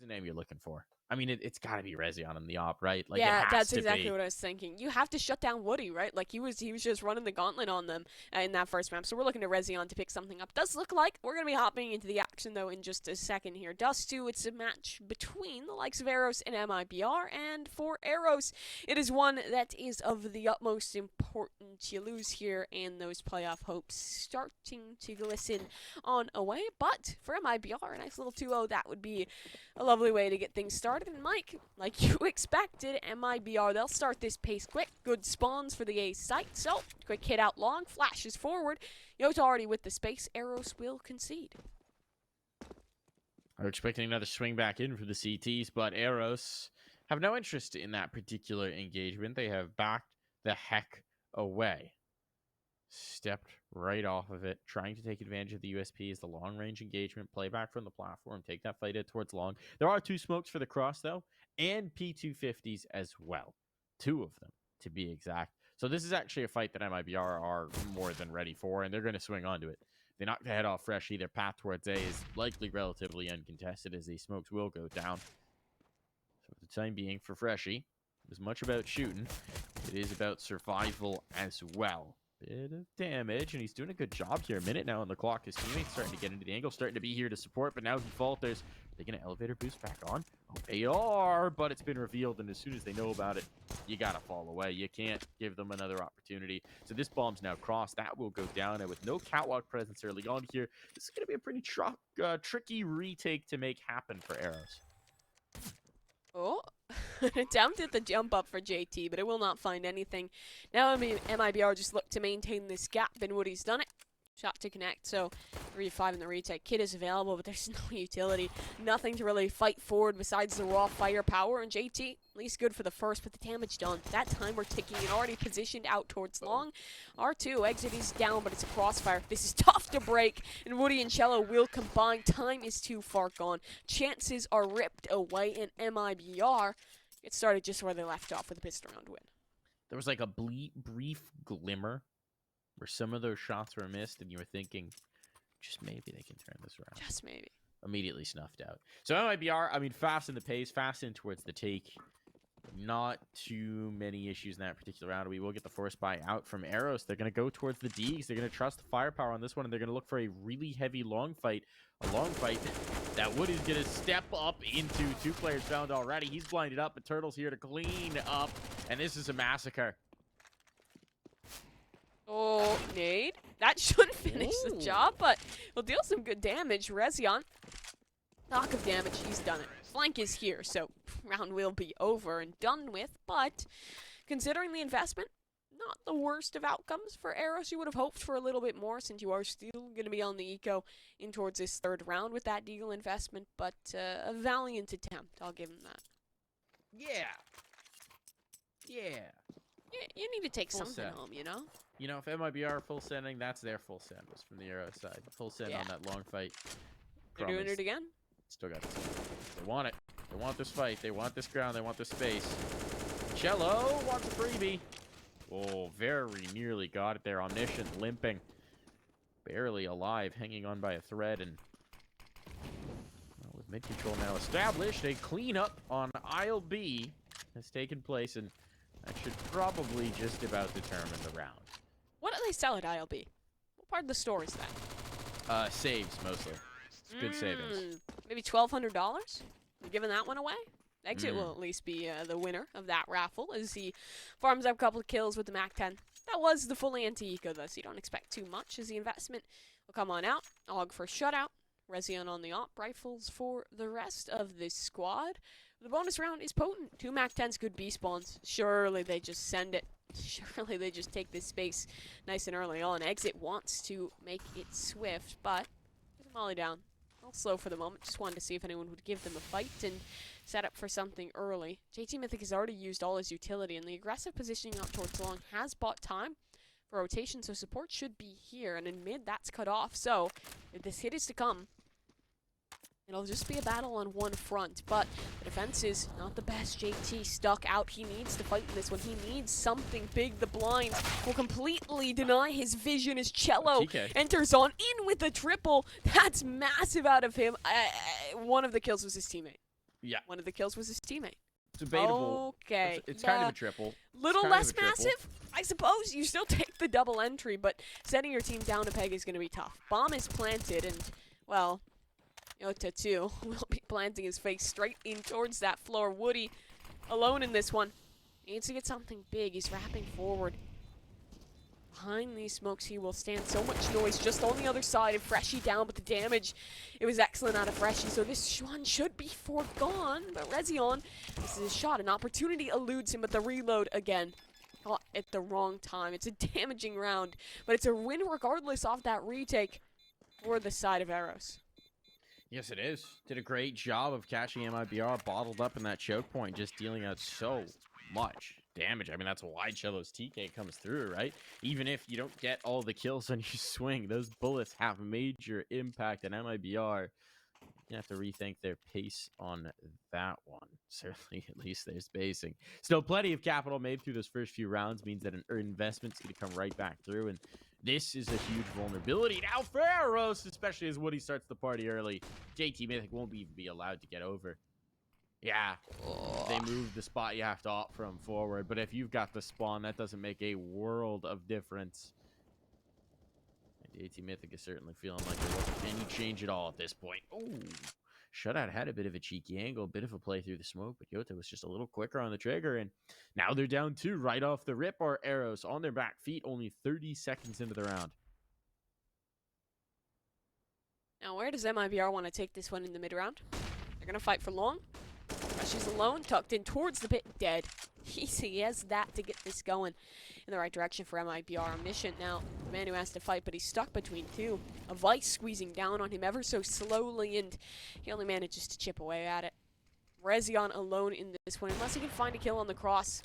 the name you're looking for? I mean, it's got to be Rezion in the op, right? Like, Yeah, it has that's to exactly be. what I was thinking. You have to shut down Woody, right? Like he was just running the gauntlet on them in that first map. So we're looking to Rezion to pick something up. Does look like we're gonna be hopping into the action though in just a second here. Dust2, it's a match between the likes of Eros and MIBR, and for Eros, it is one that is of the utmost importance. You lose here, and those playoff hopes starting to glisten on away. But for MIBR, a nice little 2-0, that would be a lovely way to get things started. And Mike, like you expected, MIBR, they'll start this pace quick. Good spawns for the A site. So, quick hit out long, flashes forward. Yo's already with the space. Eros will concede. I'm expecting another swing back in for the CTs, but Eros have no interest in that particular engagement. They have backed the heck away. Stepped right off of it, trying to take advantage of the USP as the long-range engagement, play back from the platform, take that fight out towards long. There are 2 smokes for the cross, though, and P250s as well. 2 of them, to be exact. So this is actually a fight that MIBR are more than ready for, and they're going to swing onto it. If they knock the head off Freshy, their path towards A is likely relatively uncontested, as these smokes will go down. So for the time being, for Freshy, as much about shooting, it is about survival as well. Bit of damage, and he's doing a good job here. A minute now on the clock. His teammates starting to get into the angle, starting to be here to support, but now he falters. Are they going to elevator boost back on? Oh, they are, but it's been revealed, and as soon as they know about it, you got to fall away. You can't give them another opportunity. So this bomb's now crossed. That will go down, and with no catwalk presence early on here, this is going to be a pretty tricky retake to make happen for Eros. Oh, an attempt at the jump up for JT, but it will not find anything. Now MIBR just look to maintain this gap, and Woody's done it. Shot to connect, so 3-5 in the retake. Kit is available, but there's no utility. Nothing to really fight forward besides the raw firepower, and JT, at least good for the first, but the damage done. That time we're ticking and already positioned out towards long. R2, exit is down, but it's a crossfire. This is tough to break, and Woody and Chelo will combine. Time is too far gone. Chances are ripped away, and MIBR get started just where they left off with a pistol round win. There was like a brief glimmer where some of those shots were missed, and you were thinking, just maybe they can turn this around. Just maybe. Immediately snuffed out. So MIBR, I mean, fast in the pace, fast in towards the take. Not too many issues in that particular round. We will get the force buy out from Eros. They're going to go towards the Ds. They're going to trust the firepower on this one, and they're going to look for a really heavy long fight. A long fight that Woody's going to step up into. 2 players found already. He's blinded up, but Turtle's here to clean up, and this is a massacre. Oh, nade. That should finish the job, but will deal some good damage. Rezion, knock of damage, he's done it. Flank is here, so round will be over and done with, but considering the investment, not the worst of outcomes for Eros. You would have hoped for a little bit more since you are still going to be on the eco in towards this 3rd round with that deal investment, but a valiant attempt, I'll give him that. Yeah. You need to take Full something set. home, you know? You know, if MIBR full sending, that's their full send was from the Eros side. Full send on that long fight. They're doing it again? Still got this. They want it. They want this fight. They want this ground. They want this space. Chelo wants a freebie. Oh, very nearly got it there. Omniscient limping. Barely alive, hanging on by a thread. And well, with mid control now established, a cleanup on aisle B has taken place, and that should probably just about determine the round. What do they sell at ILB? What part of the store is that? Saves, mostly. It's good savings. Maybe $1,200? You're giving that one away? Exit will at least be the winner of that raffle as he farms up a couple of kills with the MAC-10. That was the full anti-eco, though, so you don't expect too much as the investment will come on out. Og for shutout. Rezion on the op. Rifles for the rest of this squad. The bonus round is potent. 2 MAC-10s, good B spawns. Surely they just send it. Surely they just take this space nice and early on. Exit wants to make it swift, but molly down. A little slow for the moment. Just wanted to see if anyone would give them a fight and set up for something early. JT Mythic has already used all his utility, and the aggressive positioning up towards long has bought time for rotation, so support should be here. And in mid, that's cut off. So if this hit is to come, it'll just be a battle on one front, but the defense is not the best. JT stuck out. He needs to fight in this one. He needs something big. The blinds will completely deny his vision as Chelo enters on in with a triple. That's massive out of him. One of the kills was his teammate. Yeah. One of the kills was his teammate. Debatable. Okay. It's kind of a triple. Little less massive, I suppose. You still take the double entry, but setting your team down a peg is going to be tough. Bomb is planted, and, well, Yota too will be planting his face straight in towards that floor. Woody alone in this one. He needs to get something big. He's wrapping forward. Behind these smokes, he will stand so much noise just on the other side. And Freshie down, but the damage, it was excellent out of Freshie. So this one should be foregone. But Rezion, this is a shot. An opportunity eludes him, but the reload again. Caught at the wrong time. It's a damaging round, but it's a win regardless of that retake for the side of Eros. Yes, it is. Did a great job of catching MIBR bottled up in that choke point, just dealing out so much damage. I mean, that's why chelo's TK comes through, right? Even if you don't get all the kills on your swing, those bullets have major impact, and MIBR, you have to rethink their pace on that one. Certainly, at least their spacing. Still plenty of capital made through those first few rounds, means that an investment's going to come right back through, and this is a huge vulnerability now for Eros, especially as Woody starts the party early. JT Mythic won't even be allowed to get over. Yeah, they move the spot you have to opt from forward, but if you've got the spawn, that doesn't make a world of difference. And JT Mythic is certainly feeling like there wasn't any change at all at this point. Oh, Shutout had a bit of a cheeky angle, a bit of a play through the smoke, but Yota was just a little quicker on the trigger, and now they're down 2 right off the rip. Are Eros on their back feet, only 30 seconds into the round. Now, where does MIBR want to take this one in the mid-round? They're going to fight for long. She's alone, tucked in towards the pit, dead. He has that to get this going in the right direction for MIBR. Omniscient now, the man who has to fight, but he's stuck between 2. A vice squeezing down on him ever so slowly, and he only manages to chip away at it. Rezion alone in this one, unless he can find a kill on the cross.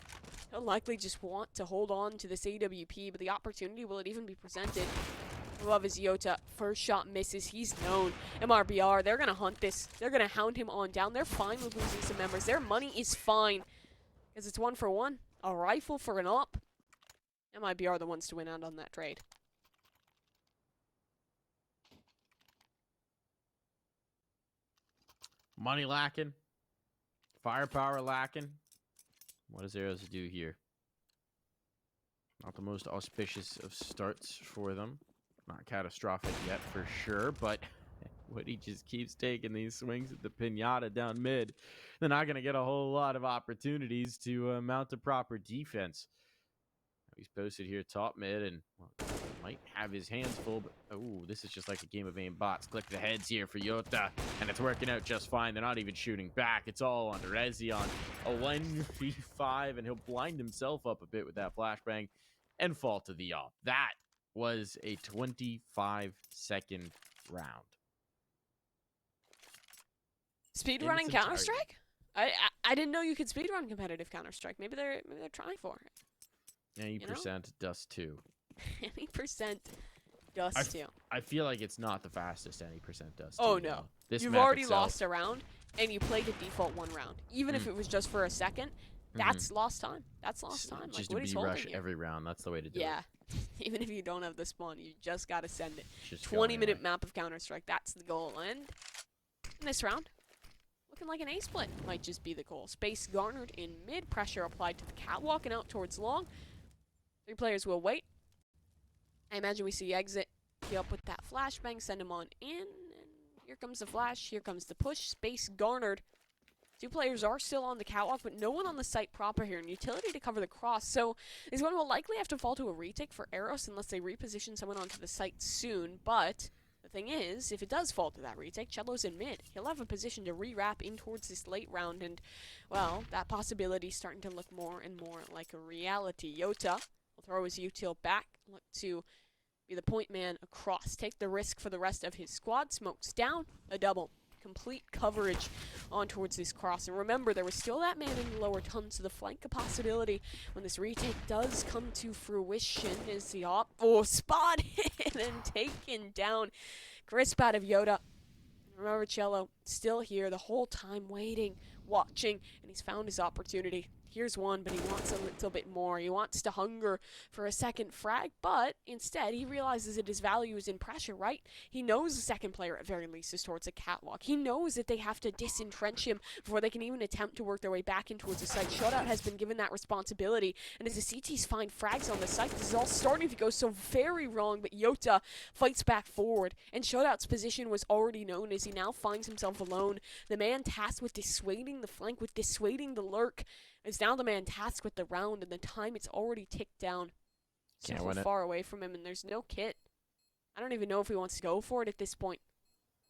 He'll likely just want to hold on to this AWP, but the opportunity, will it even be presented? Love his Yota. First shot misses. He's known. MIBR, they're going to hunt this. They're going to hound him on down. They're fine with losing some members. Their money is fine because it's 1 for 1. A rifle for an op. MIBR are the ones to win out on that trade. Money lacking. Firepower lacking. What does Eros do here? Not the most auspicious of starts for them. Not catastrophic yet for sure, but Woody just keeps taking these swings at the pinata down mid. They're not going to get a whole lot of opportunities to mount a proper defense. He's posted here top mid and might have his hands full, but oh, this is just like a game of aim bots. Click the heads here for Yota, and it's working out just fine. They're not even shooting back. It's all on Rezion. A 1v5, and he'll blind himself up a bit with that flashbang and fall to the op. That was a 25-second round. Speedrunning Counter-Strike? I didn't know you could speedrun competitive Counter-Strike. Maybe they're trying for it. Any percent Dust2. Any percent Dust2. I feel like it's not the fastest any percent Dust2. Oh no. This You've already lost a round, and you played a default 1 round. Even if it was just for a second, that's lost time. That's lost time. Just like, to B-rush every round. That's the way to do it. Yeah. Even if you don't have the spawn, you just got to send it. 20-minute map of Counter-Strike. That's the goal. And in this round, looking like an A-split might just be the goal. Space garnered in mid. Pressure applied to the catwalk and out towards long. 3 players will wait. I imagine we see exit. He up with that flashbang. Send him on in. And here comes the flash. Here comes the push. Space garnered. 2 players are still on the catwalk, but no one on the site proper here. And utility to cover the cross. So this one will likely have to fall to a retake for Eros unless they reposition someone onto the site soon. But the thing is, if it does fall to that retake, chelo's in mid. He'll have a position to re-wrap in towards this late round. And, well, that possibility is starting to look more and more like a reality. Yota will throw his util back. Look to be the point man across. Take the risk for the rest of his squad. Smokes down. A double. Complete coverage on towards this cross. And remember, there was still that man in the lower ton, so the flank a possibility when this retake does come to fruition. Is the op spotted and taken down. Crisp out of Yota. Remember, chelo still here the whole time, waiting, watching, and he's found his opportunity. Here's one, but he wants a little bit more. He wants to hunger for a second frag, but instead he realizes that his value is in pressure, right? He knows the second player at very least is towards a catwalk. He knows that they have to disentrench him before they can even attempt to work their way back in towards the site. Shutout has been given that responsibility, and as the CTs find frags on the site, this is all starting to go so very wrong, but Yota fights back forward, and Shutout's position was already known as he now finds himself alone. The man tasked with dissuading the flank, with dissuading the lurk, is now the man tasked with the round, and the time it's already ticked down. So far away from him, and there's no kit. I don't even know if he wants to go for it at this point.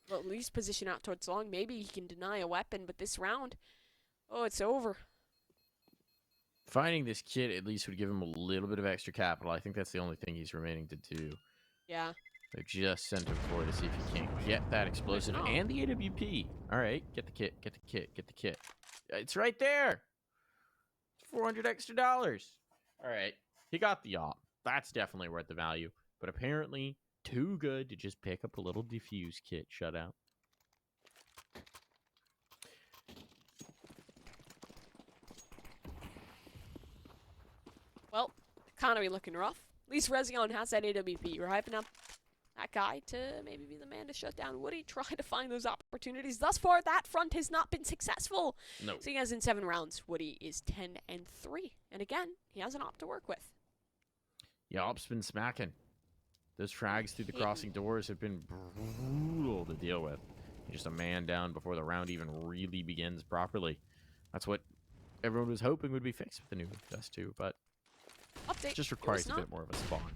Well, at least position out towards long. Maybe he can deny a weapon, but this round, oh, it's over. Finding this kit at least would give him a little bit of extra capital. I think that's the only thing he's remaining to do. Yeah. They just sent him forward to see if he can't get that explosive and the AWP. All right, get the kit, get the kit, get the kit. It's right there. $400 extra. All right, he got the op. That's definitely worth the value. But apparently, too good to just pick up a little defuse kit. Shutout. Well, economy looking rough. At least Rezion has that AWP. You're hyping up that guy to maybe be the man to shut down Woody. Try to find those opportunities. Thus far, that front has not been successful. No. Seeing as in 7 rounds, Woody is 10-3. And again, he has an op to work with. Yeah, op's been smacking. Those frags through the crossing doors have been brutal to deal with. Just a man down before the round even really begins properly. That's what everyone was hoping would be fixed with the new Dust2, but update. It just requires a bit more of a spawn.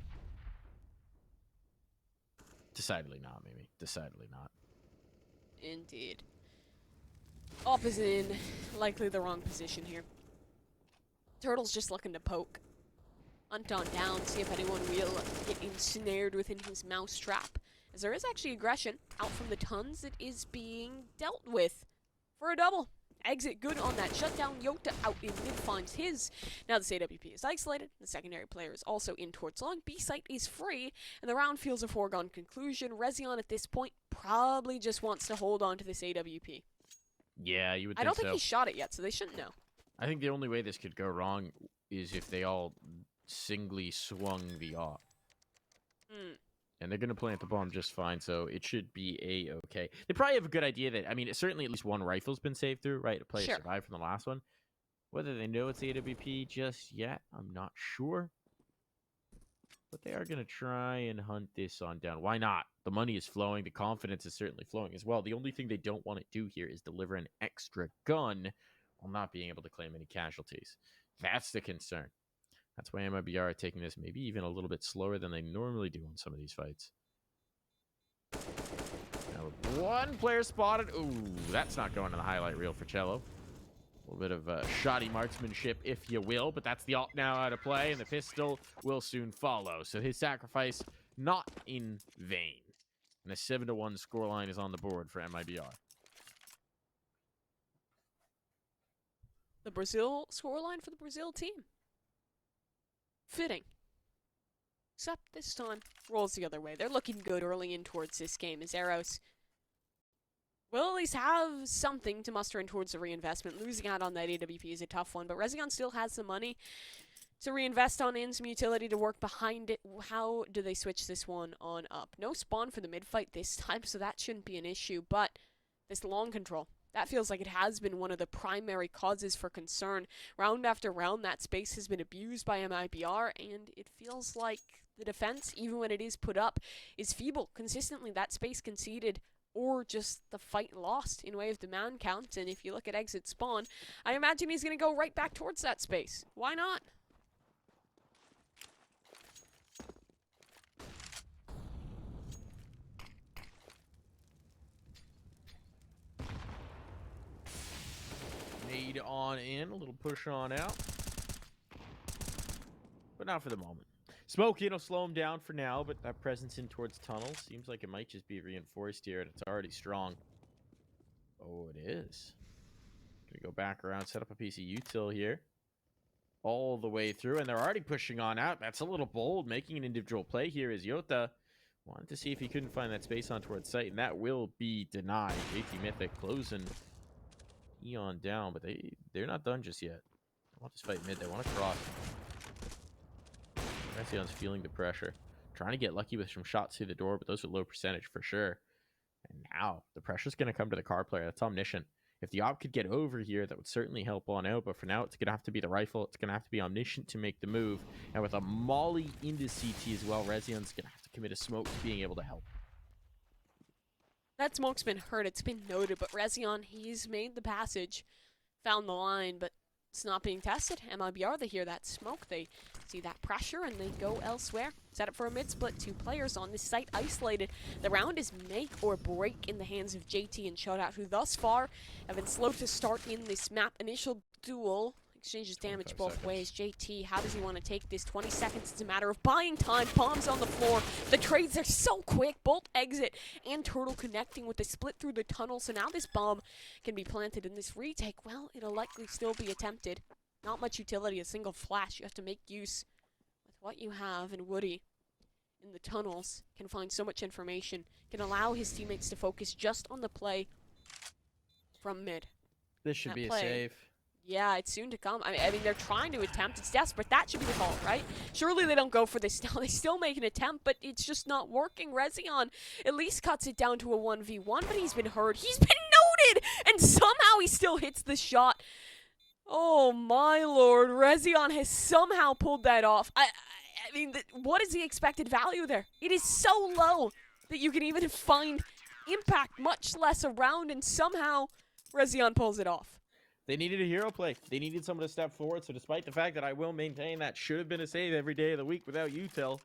Decidedly not, maybe. Decidedly not. Indeed. Op is in likely the wrong position here. Turtle's just looking to poke. Hunt on down, see if anyone will get ensnared within his mouse trap. As there is actually aggression out from the tons that is being dealt with for a double. Exit good on that shutdown. Yota out in mid finds his. Now this AWP is isolated. The secondary player is also in towards long. B site is free, and the round feels a foregone conclusion. Rezion at this point probably just wants to hold on to this AWP. Yeah, you would think so. I don't think he shot it yet, so they shouldn't know. I think the only way this could go wrong is if they all singly swung the op. And they're going to plant the bomb just fine, so it should be A-okay. They probably have a good idea that, I mean, certainly at least one rifle's been saved through, right? A player survived from the last one. Whether they know it's AWP just yet, I'm not sure. But they are going to try and hunt this on down. Why not? The money is flowing. The confidence is certainly flowing as well. The only thing they don't want to do here is deliver an extra gun while not being able to claim any casualties. That's the concern. That's why MIBR are taking this maybe even a little bit slower than they normally do on some of these fights. Now, one player spotted. Ooh, that's not going to the highlight reel for chelo. A little bit of shoddy marksmanship, if you will, but that's the alt now out of play, and the pistol will soon follow. So his sacrifice not in vain. And a 7-1 scoreline is on the board for MIBR. The Brazil scoreline for the Brazil team. Fitting. Except this time, rolls the other way. They're looking good early in towards this game as Eros will at least have something to muster in towards the reinvestment. Losing out on that AWP is a tough one, but Rezion still has some money to reinvest on in, some utility to work behind it. How do they switch this one on up? No spawn for the mid-fight this time, so that shouldn't be an issue, but this long control. That feels like it has been one of the primary causes for concern. Round after round, that space has been abused by MIBR, and it feels like the defense, even when it is put up, is feeble. Consistently, that space conceded or just the fight lost in way of demand count. And if you look at exit spawn, I imagine he's going to go right back towards that space. Why not? Nade on in, a little push on out. But not for the moment. Smoke in will slow him down for now, but that presence in towards tunnels seems like it might just be reinforced here, and it's already strong. Oh, it is. Gonna go back around, set up a piece of util here. All the way through, and they're already pushing on out. That's a little bold. Making an individual play here is Yota. Wanted to see if he couldn't find that space on towards site, and that will be denied. JT Mythic closing Eon down, but they're not done just yet. They want this fight mid. They want to cross. Resion's feeling the pressure. Trying to get lucky with some shots through the door, but those are low percentage for sure. And now the pressure's going to come to the car player. That's Omniscient. If the op could get over here, that would certainly help on out. But for now, it's going to have to be the rifle. It's going to have to be Omniscient to make the move. And with a molly into CT as well, Resion's going to have to commit a smoke to being able to help. That smoke's been heard. It's been noted. But Resion, he's made the passage, found the line, but it's not being tested. MIBR, they hear that smoke. They see that pressure, and they go elsewhere. Set up for a mid-split. 2 players on this site isolated. The round is make or break in the hands of JT and Shutout, who thus far have been slow to start in this map. Initial duel exchanges damage both ways. JT, how does he want to take this? 20 seconds. It's a matter of buying time. Bombs on the floor. The trades are so quick. Bolt exit and Turtle connecting with the split through the tunnel. So now this bomb can be planted in this retake. Well, it'll likely still be attempted. Not much utility, a single flash. You have to make use with what you have, and Woody in the tunnels can find so much information, can allow his teammates to focus just on the play from mid. This should be a save. Yeah, it's soon to come. I mean, they're trying to attempt. It's desperate. That should be the call, right? Surely they don't go for this now. They still make an attempt, but it's just not working. Resion at least cuts it down to a 1v1, but he's been heard. He's been noted! And somehow he still hits the shot. Oh my lord, Resion has somehow pulled that off. I mean, what is the expected value there? It is so low that you can even find impact, much less a round, and somehow Resion pulls it off. They needed a hero play. They needed someone to step forward, so despite the fact that I will maintain that should have been a save every day of the week without util,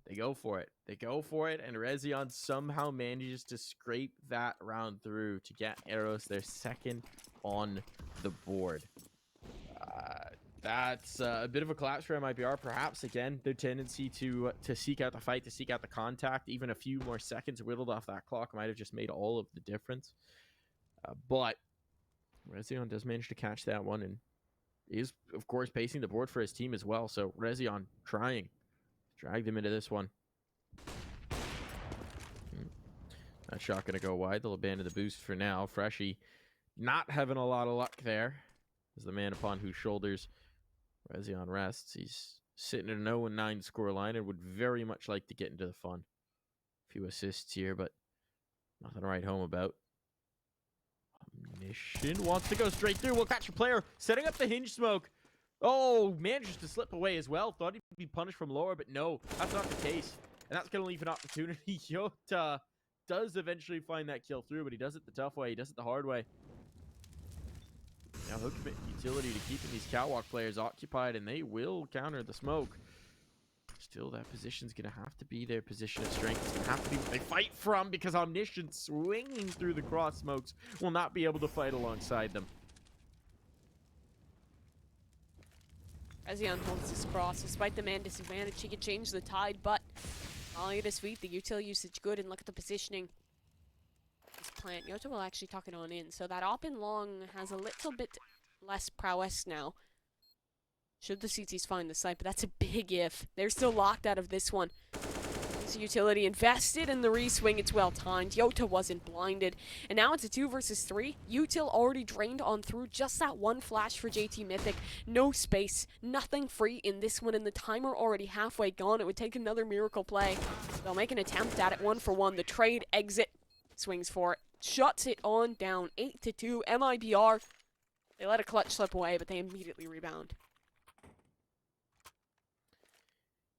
they go for it. They go for it, and Resion somehow manages to scrape that round through to get Eros their second on the board. That's a bit of a collapse for MIBR. Perhaps, again, their tendency to seek out the fight, to seek out the contact. Even a few more seconds whittled off that clock might have just made all of the difference. But Resion does manage to catch that one and is, of course, pacing the board for his team as well. So Resion trying to drag them into this one. That shot going to go wide. They'll abandon the boost for now. Freshie not having a lot of luck there as the man upon whose shoulders Resion rests. He's sitting at an 0-9 scoreline and would very much like to get into the fun. A few assists here, but nothing to write home about. Omniscient wants to go straight through. We'll catch a player setting up the hinge smoke. Oh, manages to slip away as well. Thought he'd be punished from lower, but no, that's not the case. And that's going to leave an opportunity. Yota does eventually find that kill through, but he does it the tough way. He does it the hard way. Now he'll commit utility to keeping these catwalk players occupied, and they will counter the smoke. Still, that position's going to have to be their position of strength. It's going to have to be what they fight from, because Omniscient swinging through the cross smokes will not be able to fight alongside them. Resion holds his cross. Despite the man disadvantage, he can change the tide, but Molly at his feet, the util usage good, and look at the positioning. This plant, Yota will actually tuck it on in, so that op in long has a little bit less prowess now. Should the CTs find the site, but that's a big if. They're still locked out of this one. This utility invested in the re-swing. It's well timed. Yota wasn't blinded. And now it's a 2 versus 3. Util already drained on through. Just that one flash for JT Mythic. No space. Nothing free in this one. And the timer already halfway gone. It would take another miracle play. They'll make an attempt at it. 1-for-1. The trade exit. Swings for it. Shuts it on down. 8-2. MIBR. They let a clutch slip away, but they immediately rebound.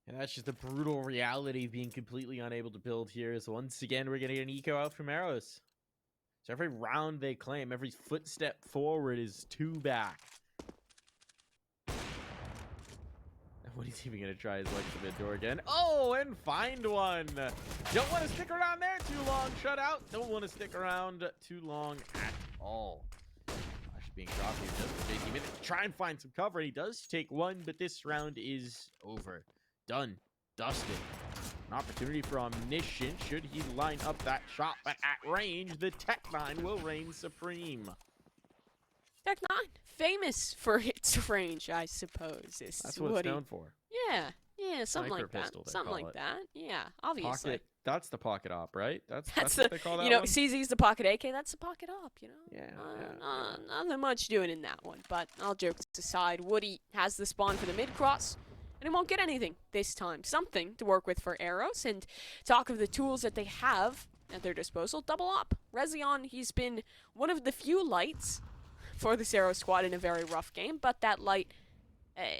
And that's just the brutal reality of being completely unable to build here. Is once again, we're going to get an eco out from Eros. So every round they claim, every footstep forward is 2 back. What he's even going to try is like the mid door again. Oh, and find one. Don't want to stick around there too long. Shut out. Don't want to stick around too long at all. Being dropped here just for JT Mythic to try and find some cover. He does take one, but this round is over. Done. Dusted. An opportunity for Omniscient should he line up that shot, but at range, the Tech-9 will reign supreme. Tech-9, famous for its range, I suppose. That's what it's known for. Yeah, Yeah, something Sniper like that. pistol, they Something call like it. that. Yeah, obviously. Pocket. That's the pocket op, right? That's That's what the, they call that you know, one. CZ's the pocket AK. That's the pocket op, you know. Yeah, Nothing much doing in that one. But all jokes aside, Woody has the spawn for the mid cross, and he won't get anything this time. Something to work with for Eros. And talk of the tools that they have at their disposal, double up. Rezion, he's been one of the few lights for this Eros squad in a very rough game, but that light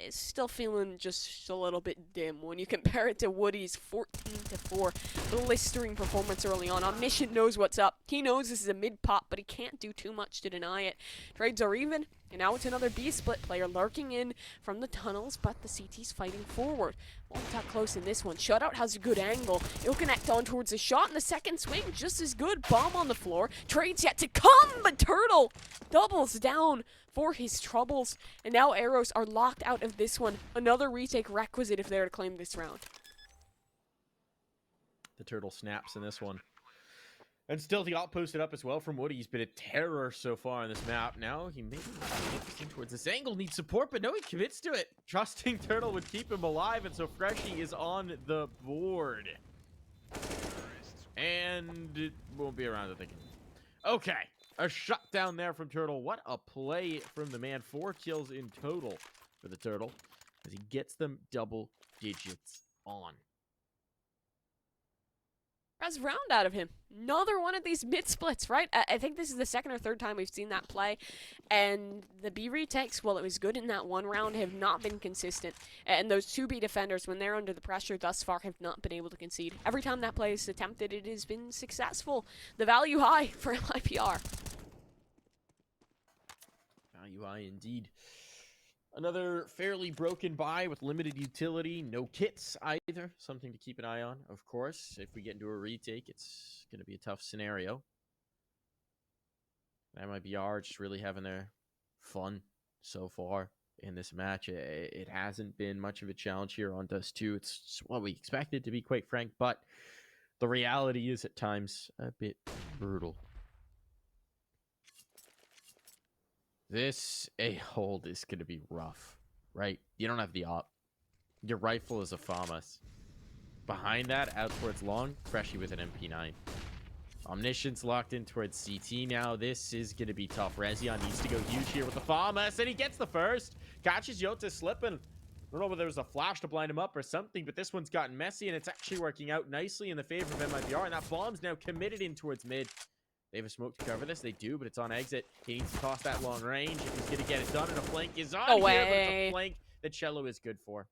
is still feeling just a little bit dim when you compare it to Woody's 14-4 blistering performance early on. Omniscient knows what's up. He knows this is a mid-pop, but he can't do too much to deny it. Trades are even, and now it's another B-split player lurking in from the tunnels, but the CT's fighting forward. Won't talk close in this one. Shutout has a good angle. He'll connect on towards the shot, and the second swing just as good. Bomb on the floor. Trades yet to come, but Turtle doubles down for his troubles. And now Eros are locked out of this one. Another retake requisite if they're to claim this round. The turtle snaps in this one. And still the op posted up as well from Woody. He's been a terror so far on this map. Now he may be interesting towards this angle. Needs support, but no, he commits to it. Trusting Turtle would keep him alive, and so Freshie is on the board. And it won't be around, I think. Okay. A shutdown there from Turtle. What a play from the man. 4 kills in total for the Turtle as he gets them double digits on. Press round out of him. Another one of these mid splits, right? I think this is the second or third time we've seen that play. And the B retakes, while it was good in that one round, have not been consistent. And those 2B defenders, when they're under the pressure thus far, have not been able to concede. Every time that play is attempted, it has been successful. The value high for MIBR. Value high indeed. Another fairly broken buy with limited utility. No kits either. Something to keep an eye on, of course. If we get into a retake, it's going to be a tough scenario. MIBR just really having their fun so far in this match. It hasn't been much of a challenge here on Dust2. It's what we expected, to be quite frank, but the reality is at times a bit brutal. This A-hold is going to be rough, right? You don't have the op. Your rifle is a FAMAS. Behind that, out towards long, Freshie with an MP9. Omniscient's locked in towards CT now. This is going to be tough. Rezion needs to go huge here with the FAMAS, and he gets the first. Catches Yota slipping. I don't know whether there was a flash to blind him up or something, but this one's gotten messy, and it's actually working out nicely in the favor of MIBR, and that bomb's now committed in towards mid. They have a smoke to cover this. They do, but it's on exit. He needs to toss that long range if he's going to get it done, and a flank is on here, but it's a flank that Chelo is good for.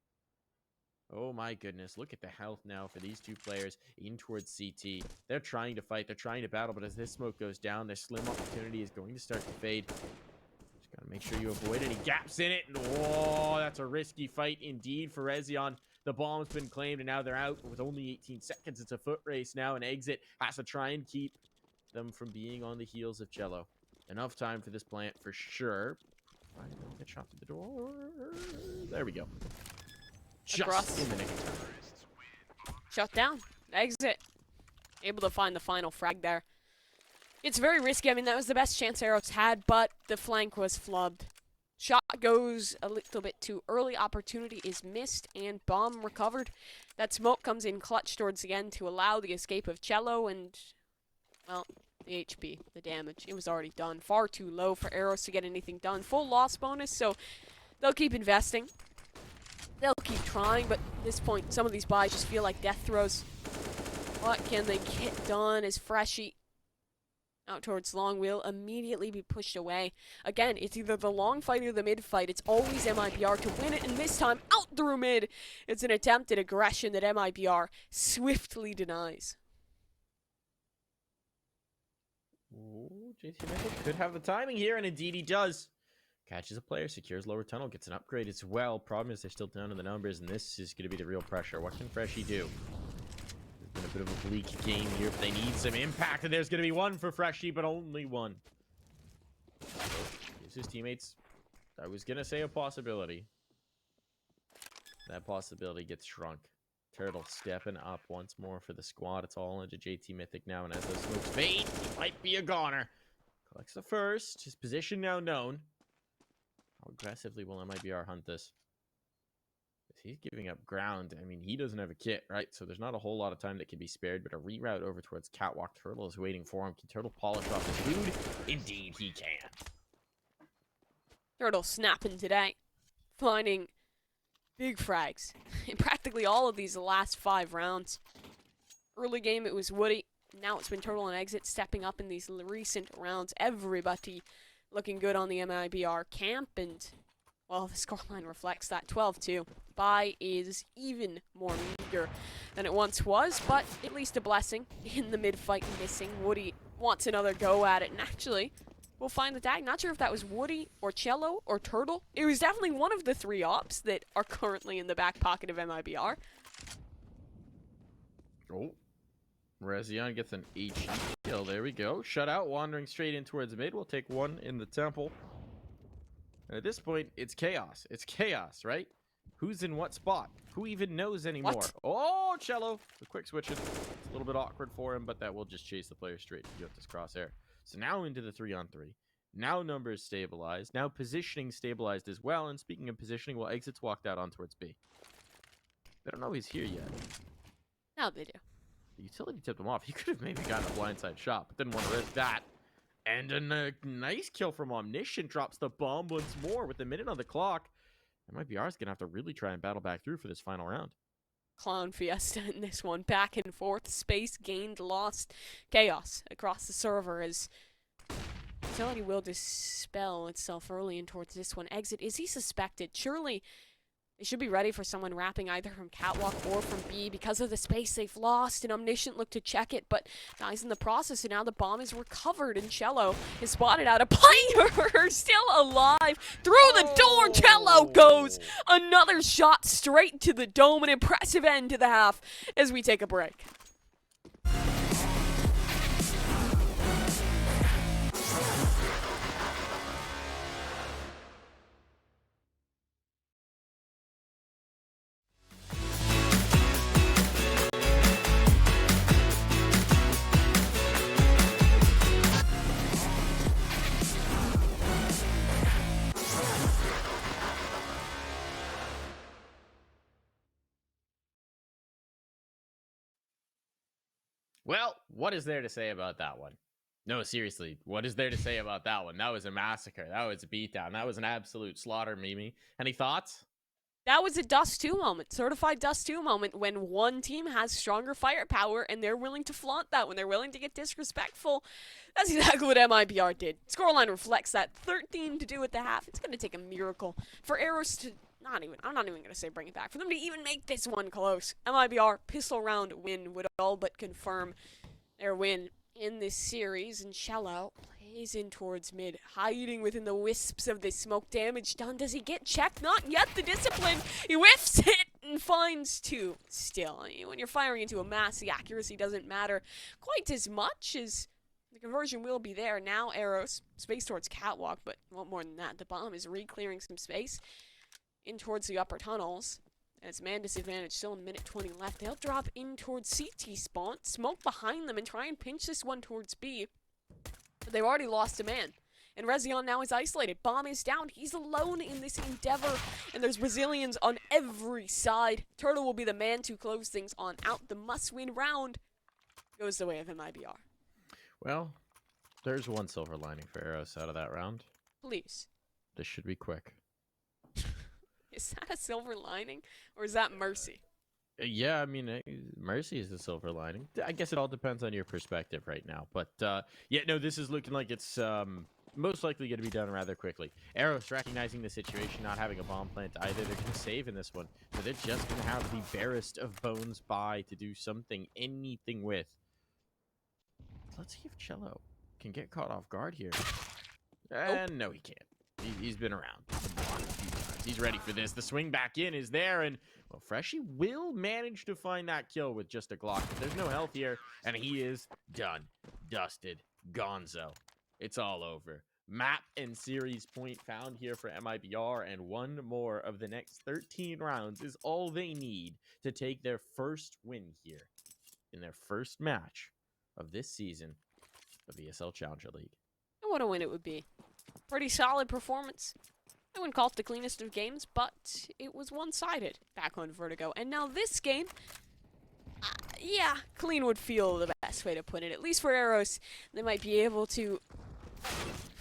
Oh my goodness, look at the health now for these two players in towards CT. They're trying to fight, they're trying to battle, but as this smoke goes down, their slim opportunity is going to start to fade. Just gotta make sure you avoid any gaps in it. And whoa, that's a risky fight indeed for Rezion. The bomb's been claimed, and now they're out with only 18 seconds. It's a foot race now, and exit has to try and keep them from being on the heels of Chelo. Enough time for this plant for sure. I don't get shot through the door. There we go. Just in the nick of time. Shut down. Exit. Able to find the final frag there. It's very risky. I mean, that was the best chance Eros had, but the flank was flubbed. Shot goes a little bit too early. Opportunity is missed, and bomb recovered. That smoke comes in clutch towards the end to allow the escape of Chelo, and, well, the HP, the damage, it was already done. Far too low for Eros to get anything done. Full loss bonus, so they'll keep investing. They'll keep trying, but at this point, some of these buys just feel like death throws. What can they get done as Freshie out towards long will immediately be pushed away. Again, it's either the long fight or the mid fight. It's always MIBR to win it, and this time out through mid. It's an attempt at aggression that MIBR swiftly denies. Ooh, JT Mythic could have the timing here, and indeed he does. Catches a player, secures lower tunnel, gets an upgrade as well. Problem is they're still down in the numbers, and this is going to be the real pressure. What can Freshie do? There's been a bit of a bleak game here, but they need some impact, and there's going to be one for Freshie, but only one. Gives his teammates, I was going to say a possibility. That possibility gets shrunk. Turtle stepping up once more for the squad. It's all into JT Mythic now, and as those smokes fade, he might be a goner. Collects the first. His position now known. How aggressively will MIBR hunt this? He's giving up ground. I mean, he doesn't have a kit, right? So there's not a whole lot of time that can be spared, but a reroute over towards Catwalk. Turtle is waiting for him. Can Turtle polish off his food? Indeed, he can. Turtle snapping today, finding big frags in practically all of these last 5 rounds. Early game, it was Woody. Now it's been Turtle and Exit stepping up in these recent rounds. Everybody looking good on the MIBR camp, and, well, the scoreline reflects that. 12-2. Bye is even more meager than it once was, but at least a blessing in the mid-fight missing. Woody wants another go at it, and actually, we'll find the tag. Not sure if that was Woody or Chelo or Turtle. It was definitely one of the 3 ops that are currently in the back pocket of MIBR. Oh. Rezion gets an HE kill. There we go. Shutout wandering straight in towards mid. We'll take one in the temple. And at this point, it's chaos. It's chaos, right? Who's in what spot? Who even knows anymore? What? Oh, Chelo. The quick switching. It's a little bit awkward for him, but that will just chase the player straight to get this crosshair. So now into the 3-on-3. Now numbers stabilized. Now positioning stabilized as well. And speaking of positioning, well, Exits walked out on towards B. They don't know he's here yet. Now they do. The utility tipped him off. He could have maybe gotten a blindside shot, but didn't want to risk that. And a nice kill from Omniscient. Drops the bomb once more with a minute on the clock. MIBR is going to have to really try and battle back through for this final round. Clown Fiesta in this one. Back and forth. Space gained, lost. Chaos across the server as utility will dispel itself early in towards this one. Exit. Is he suspected? Surely they should be ready for someone wrapping either from Catwalk or from B because of the space they've lost, and Omniscient looked to check it, but dies in the process, and now the bomb is recovered, and Chelo is spotted out. A player still alive. Through the door, Chelo goes. Another shot straight to the dome. An impressive end to the half as we take a break. Well, what is there to say about that one? No, seriously, what is there to say about that one? That was a massacre. That was a beatdown. That was an absolute slaughter, Mimi. Any thoughts? That was a Dust2 moment, certified Dust2 moment, when one team has stronger firepower and they're willing to flaunt that, when they're willing to get disrespectful. That's exactly what MIBR did. Scoreline reflects that. 13 to do at the half. It's going to take a miracle for Eros to I'm not even going to say bring it back, for them to even make this one close. MIBR pistol round win would all but confirm their win in this series, and chelo plays in towards mid, hiding within the wisps of the smoke. Damage done. Does he get checked? Not yet. The discipline. He whiffs it and finds 2 still. I mean, when you're firing into a mass, the accuracy doesn't matter quite as much, as the conversion will be there. Now Eros, space towards Catwalk, but well, more than that, the bomb is re-clearing some space in towards the upper tunnels. As man disadvantage, still a minute 20 left. They'll drop in towards CT spawn, smoke behind them, and try and pinch this one towards B. But they've already lost a man. And Rezion now is isolated. Bomb is down. He's alone in this endeavor. And there's Brazilians on every side. Turtle will be the man to close things on out. The must-win round goes the way of MIBR. Well, there's one silver lining for Eros out of that round. Please. This should be quick. Is that a silver lining? Or is that mercy? Yeah, I mean, mercy is the silver lining. I guess it all depends on your perspective right now. But, yeah, no, this is looking like it's most likely going to be done rather quickly. Eros recognizing the situation, not having a bomb plant either. They're going to save in this one. So they're just going to have the barest of bones by to do something, anything with. Let's see if chelo can get caught off guard here. And no, he can't. He's been around a few times. He's ready for this. The swing back in is there, and well, Freshie will manage to find that kill with just a Glock. But there's no health here, and he is done. Dusted. Gonzo. It's all over. Map and series point found here for MIBR, and one more of the next 13 rounds is all they need to take their first win here in their first match of this season of ESL Challenger League. And what a win it would be. Pretty solid performance. I wouldn't call it the cleanest of games, but it was one-sided back on Vertigo. And now this game, yeah, clean would feel the best way to put it. At least for Eros, they might be able to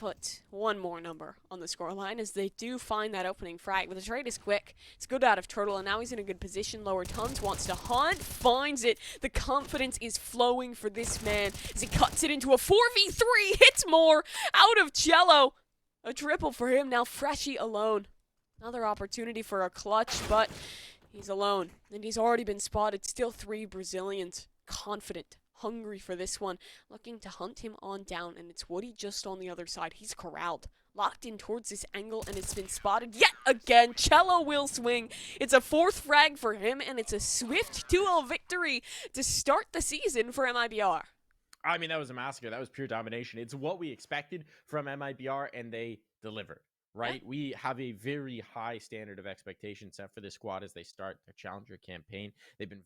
put one more number on the scoreline as they do find that opening frag. But the trade is quick. It's good out of Turtle, and now he's in a good position. Lower Tons wants to hunt, finds it. The confidence is flowing for this man as he cuts it into a 4v3. Hits more out of Chelo. A triple for him. Now Freshie alone. Another opportunity for a clutch, but he's alone. And he's already been spotted. Still 3 Brazilians. Confident. Hungry for this one. Looking to hunt him on down. And it's Woody just on the other side. He's corralled. Locked in towards this angle. And it's been spotted yet again. Chelo will swing. It's a 4th frag for him. And it's a swift 2-0 victory to start the season for MIBR. I mean, that was a massacre. That was pure domination. It's what we expected from MIBR, and they delivered, right? Yeah. We have a very high standard of expectation set for this squad as they start their Challenger campaign. They've been